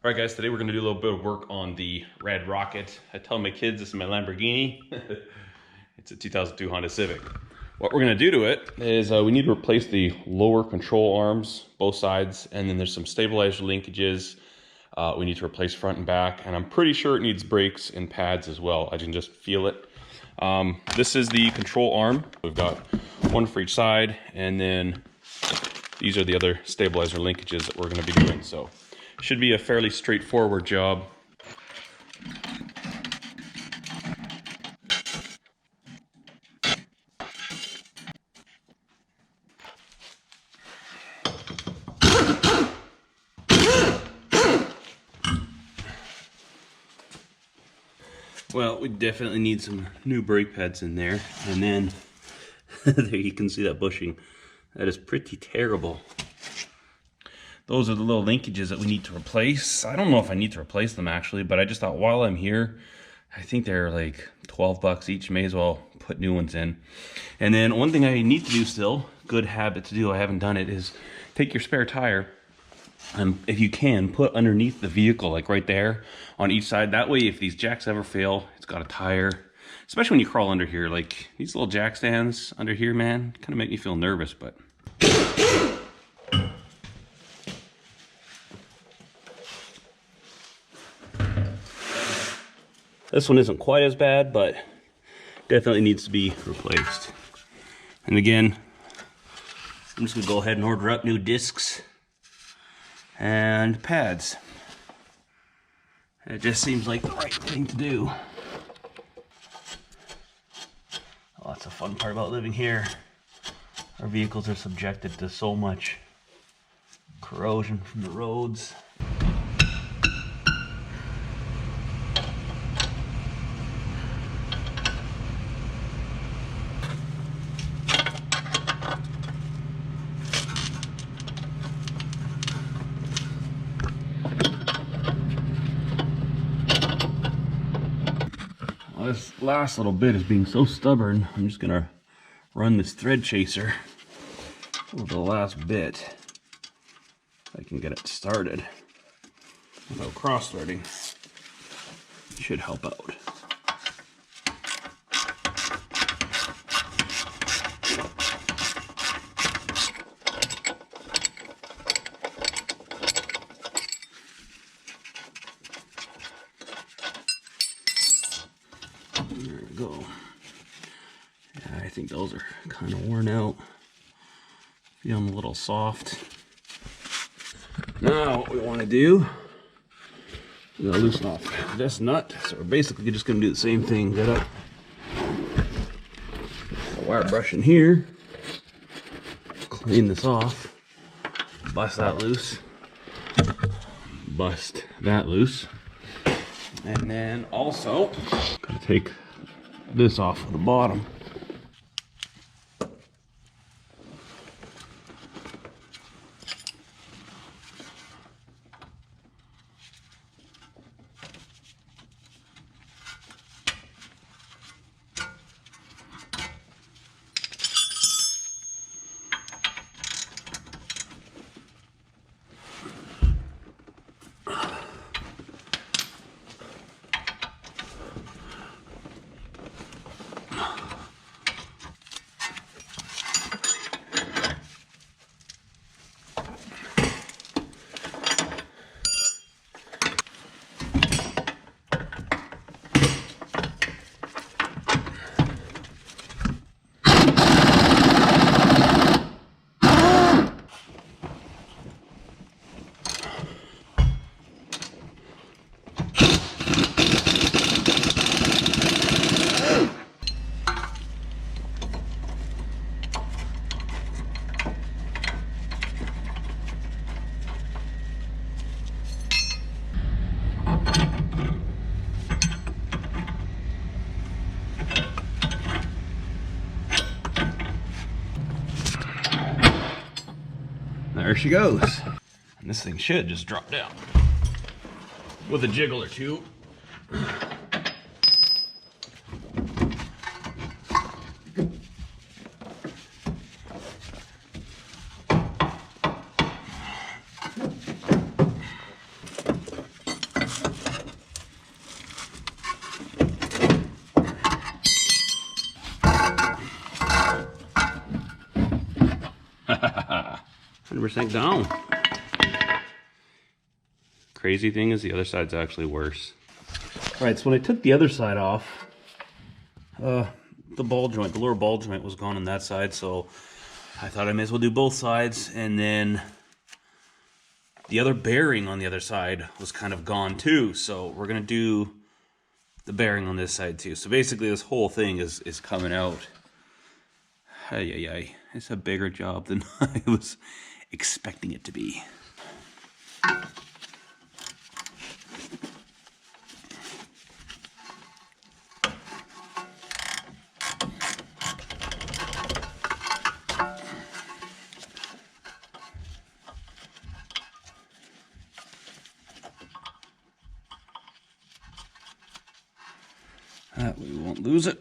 All right, guys, today we're gonna do a little bit of work on the Red Rocket. I tell my kids this is my Lamborghini. It's a 2002 Honda Civic. What we're gonna do to it is we need to replace the lower control arms, both sides, and then there's some stabilizer linkages. We need to replace front and back, and I'm pretty sure it needs brakes and pads as well. I can just feel it. This is the control arm. We've got one for each side, and then these are the other stabilizer linkages that we're gonna be doing. So should be a fairly straightforward job. Well, we definitely need some new brake pads in there. And then there you can see that bushing. That is pretty terrible. Those are the little linkages that we need to replace. I don't know if I need to replace them actually, but I just thought while I'm here, I think they're like 12 bucks each. May as well put new ones in. And then one thing I need to do still, good habit to do, I haven't done it, is take your spare tire and if you can, put underneath the vehicle, like right there on each side. That way, if these jacks ever fail, it's got a tire. Especially when you crawl under here, like these little jack stands under here, man, kind of make me feel nervous, but. This one isn't quite as bad, but definitely needs to be replaced. And again, I'm just gonna go ahead and order up new discs and pads. It just seems like the right thing to do. Oh, that's the fun part about living here. Our vehicles are subjected to so much corrosion from the roads. This last little bit is being so stubborn, I'm just gonna run this thread chaser over the last bit. If I can get it started without cross threading. It should help out. There we go. Yeah, I think those are kind of worn out. Feeling a little soft. Now what we want to do, we're going to loosen off this nut. So we're basically just going to do the same thing. Get up a wire brush in here, clean this off, bust that loose, bust that loose. And then also, gotta take this off of the bottom. There she goes. And this thing should just drop down with a jiggle or two. 100% down. Crazy thing is the other side's actually worse. All right, so when I took the other side off, the ball joint, the lower ball joint was gone on that side, so I thought I may as well do both sides. And then the other bearing on the other side was kind of gone too, so we're gonna do the bearing on this side too. So basically this whole thing is coming out. Ay, ay, ay. It's a bigger job than I was expecting it to be. That way we won't lose it.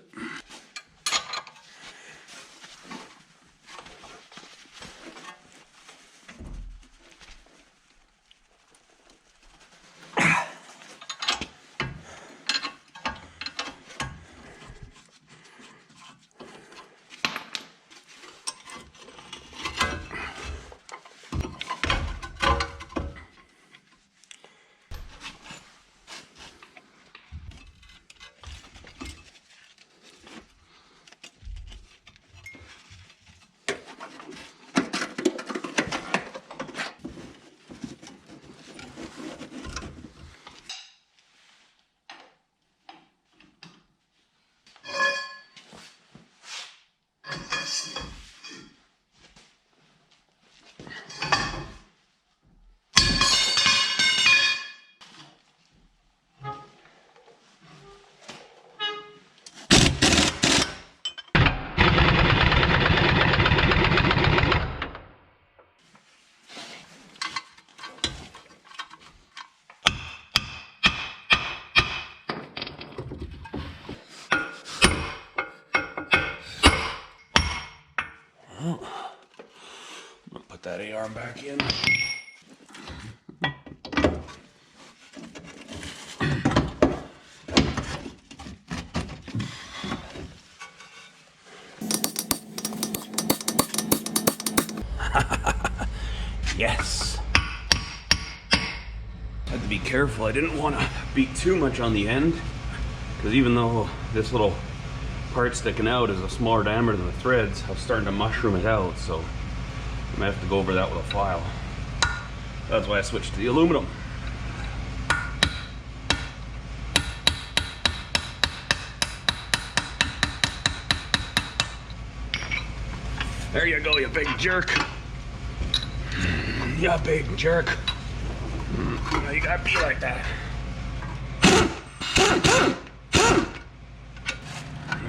Well, I'm gonna put that A-arm back in. Yes. Had to be careful. I didn't want to beat too much on the end, because even though this little part sticking out is a smaller diameter than the threads, I was starting to mushroom it out, so I might have to go over that with a file. That's why I switched to the aluminum. There you go, you big jerk. Yeah, big jerk. You gotta be like that.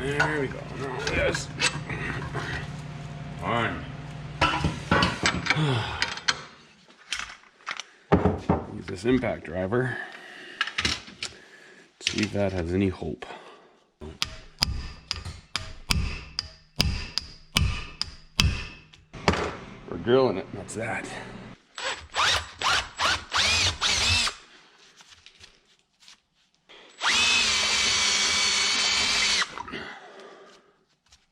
There we go. Now, yes. Fine. Use this impact driver. See if that has any hope. We're drilling it. That's that.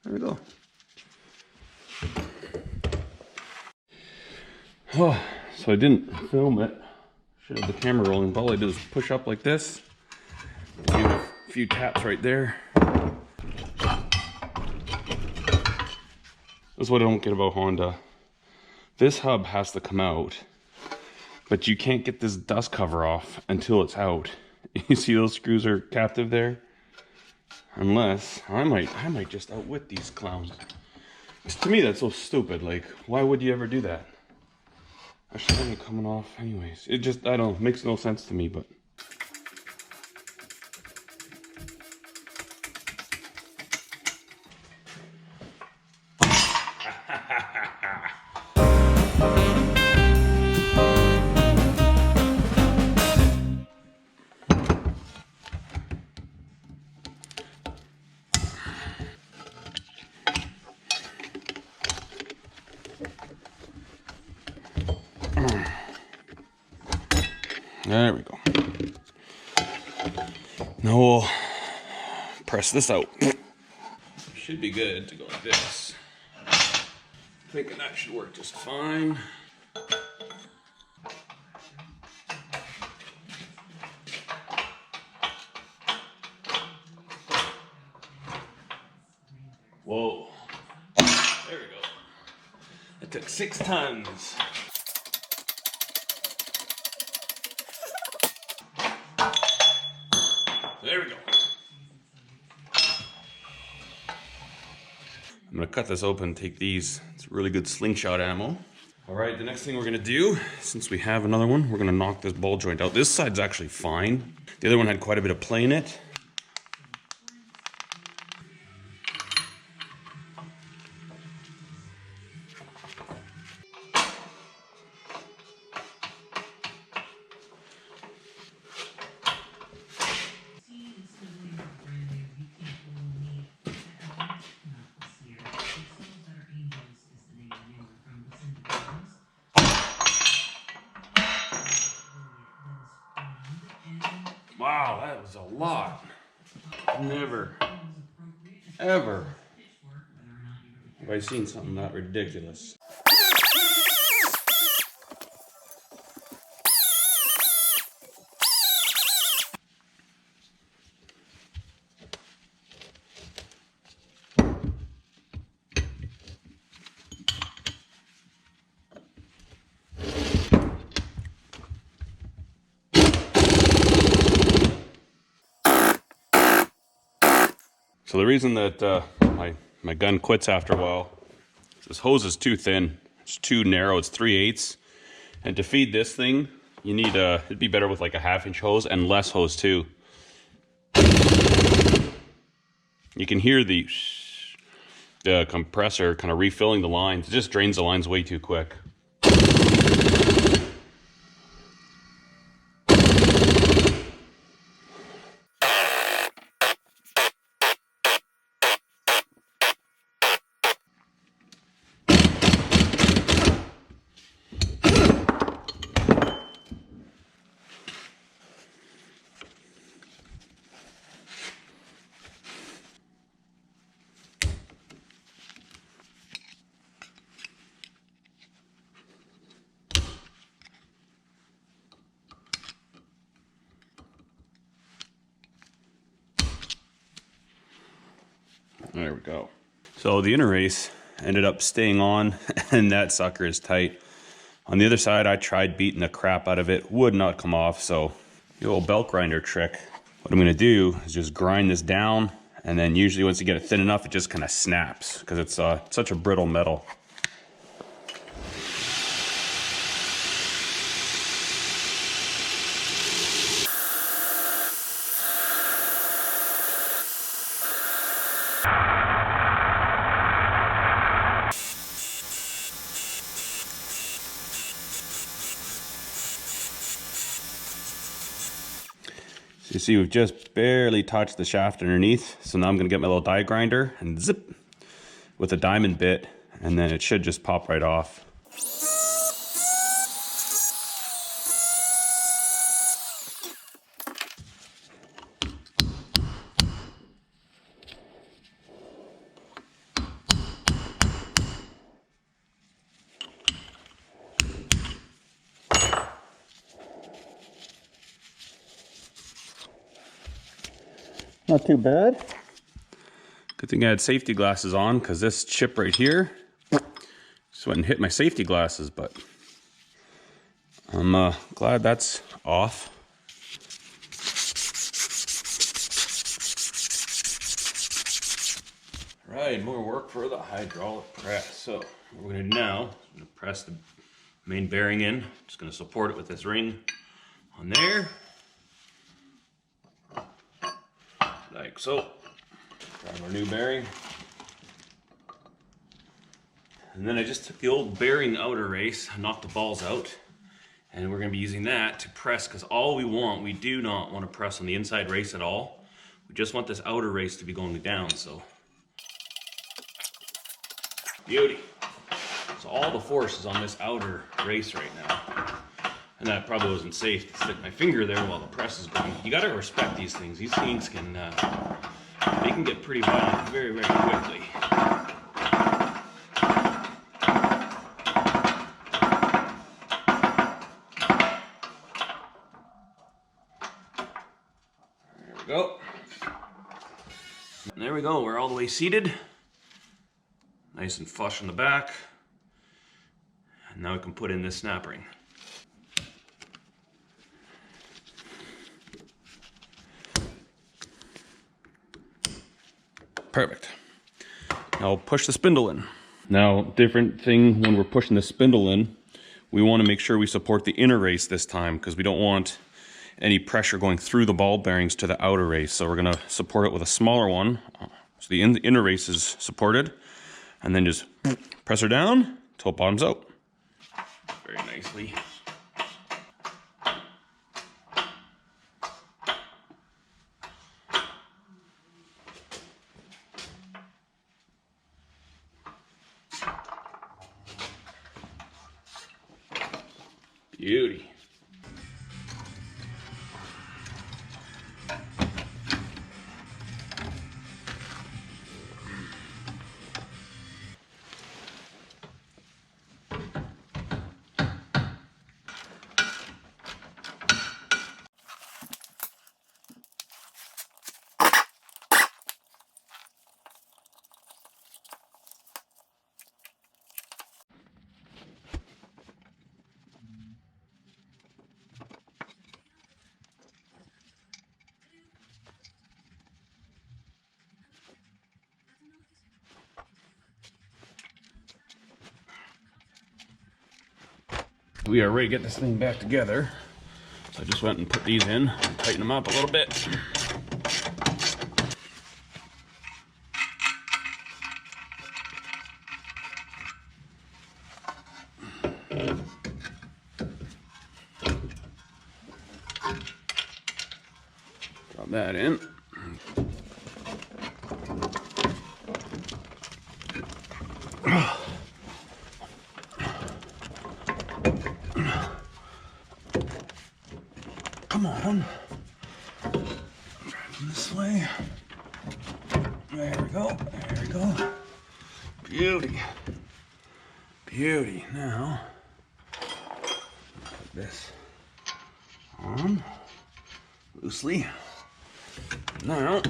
There we go. Oh, so I didn't film it. Should have the camera rolling. But all I do is push up like this. Give a few taps right there. That's what I don't get about Honda. This hub has to come out, but you can't get this dust cover off until it's out. You see those screws are captive there? Unless, I might just outwit these clowns. To me, that's so stupid. Like, why would you ever do that? I should have it coming off anyways. It just, I don't know, makes no sense to me, but. There we go. Now we'll press this out. Should be good to go like this. Thinking that should work just fine. Whoa. There we go. It took 6 tons. There we go. I'm gonna cut this open, take these. It's really good slingshot ammo. All right, the next thing we're gonna do, since we have another one, we're gonna knock this ball joint out. This side's actually fine. The other one had quite a bit of play in it. Wow, that was a lot. Never, ever have I seen something that ridiculous. So the reason that my gun quits after a while, this hose is too thin. It's too narrow. It's 3/8. And to feed this thing, you need it'd be better with like a 1/2-inch hose and less hose too. You can hear the compressor kind of refilling the lines. It just drains the lines way too quick. There we go. So the inner race ended up staying on and that sucker is tight. On the other side, I tried beating the crap out of it, would not come off. So the old belt grinder trick. What I'm gonna do is just grind this down, and then usually once you get it thin enough, it just kind of snaps because it's such a brittle metal. You see, we've just barely touched the shaft underneath. So now I'm gonna get my little die grinder and zip with a diamond bit, and then it should just pop right off. Not too bad. Good thing I had safety glasses on, because this chip right here just went and hit my safety glasses, but I'm glad that's off. Right, more work for the hydraulic press. So what we're gonna do now, I'm gonna press the main bearing in. Just gonna support it with this ring on there. Like so. Grab our new bearing. And then I just took the old bearing outer race, knocked the balls out, and we're gonna be using that to press, because all we do not want to press on the inside race at all. We just want this outer race to be going down, so. Beauty. So all the force is on this outer race right now. And that probably wasn't safe to stick my finger there while the press is going. You gotta respect these things. These things can, they can get pretty violent very, very quickly. There we go. There we go. We're all the way seated. Nice and flush in the back. And now we can put in this snap ring. Perfect. Now we'll push the spindle in. Now, different thing when we're pushing the spindle in, we want to make sure we support the inner race this time because we don't want any pressure going through the ball bearings to the outer race. So we're going to support it with a smaller one. So the inner race is supported, and then just press her down until it bottoms out. Very nicely. Beauty. We are ready to get this thing back together. So I just went and put these in and tighten them up a little bit. Drop that in. Come on. Driving this way. There we go. There we go. Beauty. Beauty. Now, put this on loosely. Now,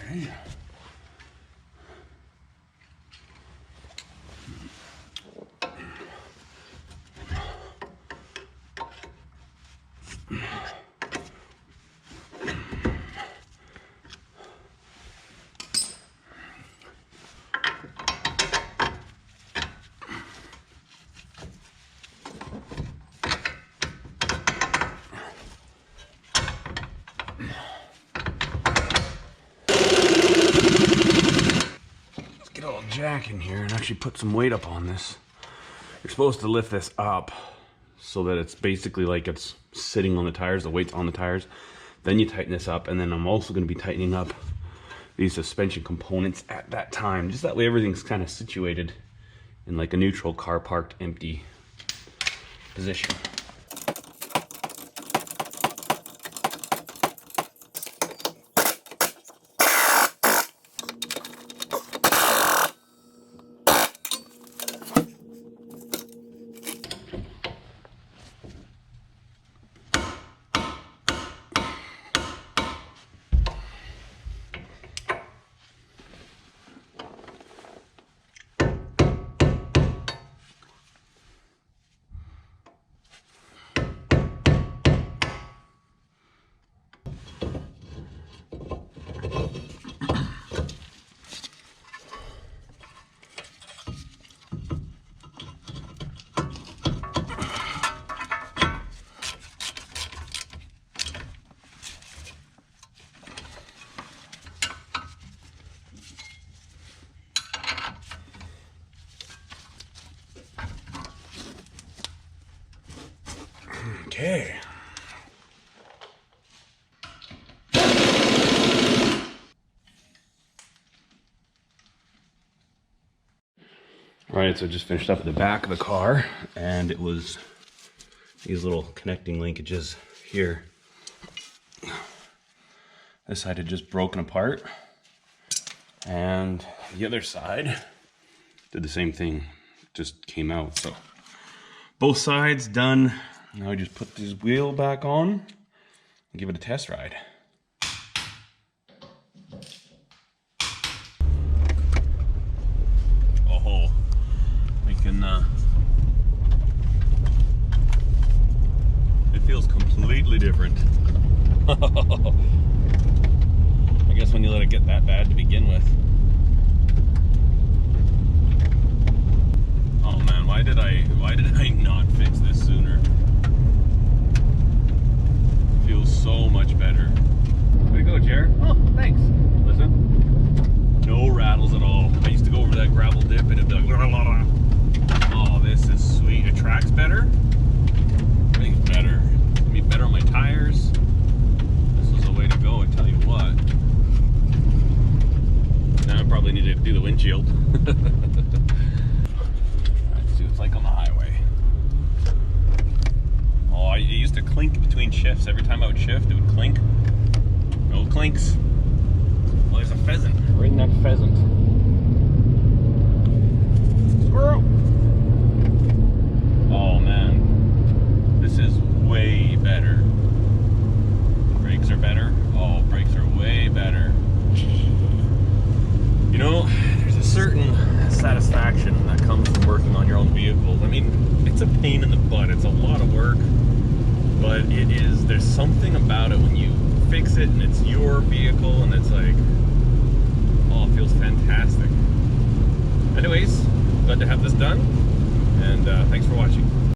okay. Jack in here and actually put some weight up on this. You're supposed to lift this up so that it's basically like it's sitting on the tires, the weight's on the tires. Then you tighten this up, and then I'm also going to be tightening up these suspension components at that time. Just that way everything's kind of situated in like a neutral car parked empty position. Okay. All right, so I just finished up at the back of the car, and it was these little connecting linkages here. This side had just broken apart, and the other side did the same thing, just came out. So both sides done. Now I just put this wheel back on and give it a test ride. Oh, we can, it feels completely different. I guess when you let it get that bad to begin with. Oh man, why did I not fix this sooner? It feels so much better. Way to go, Jared. Oh, thanks. Listen, no rattles at all. I used to go over that gravel dip and it'd be like, la, la, la. Oh, this is sweet. It tracks better. Everything's better. It'll be better on my tires. This was the way to go, I tell you what. Now I probably need to do the windshield. Let's see what it's like on the highway. Oh, it used to clink between shifts. Every time I would shift, it would clink. No clinks. Well, there's a pheasant. Ring-necked pheasant. Squirrel! Oh man, this is way better. Brakes are better. Oh, brakes are way better. You know, there's a certain satisfaction that comes from working on your own vehicles. I mean, it's a pain in the butt. It's a lot of work, but there's something about it when you fix it and it's your vehicle and it's like, oh, it feels fantastic. Anyways, glad to have this done, and thanks for watching.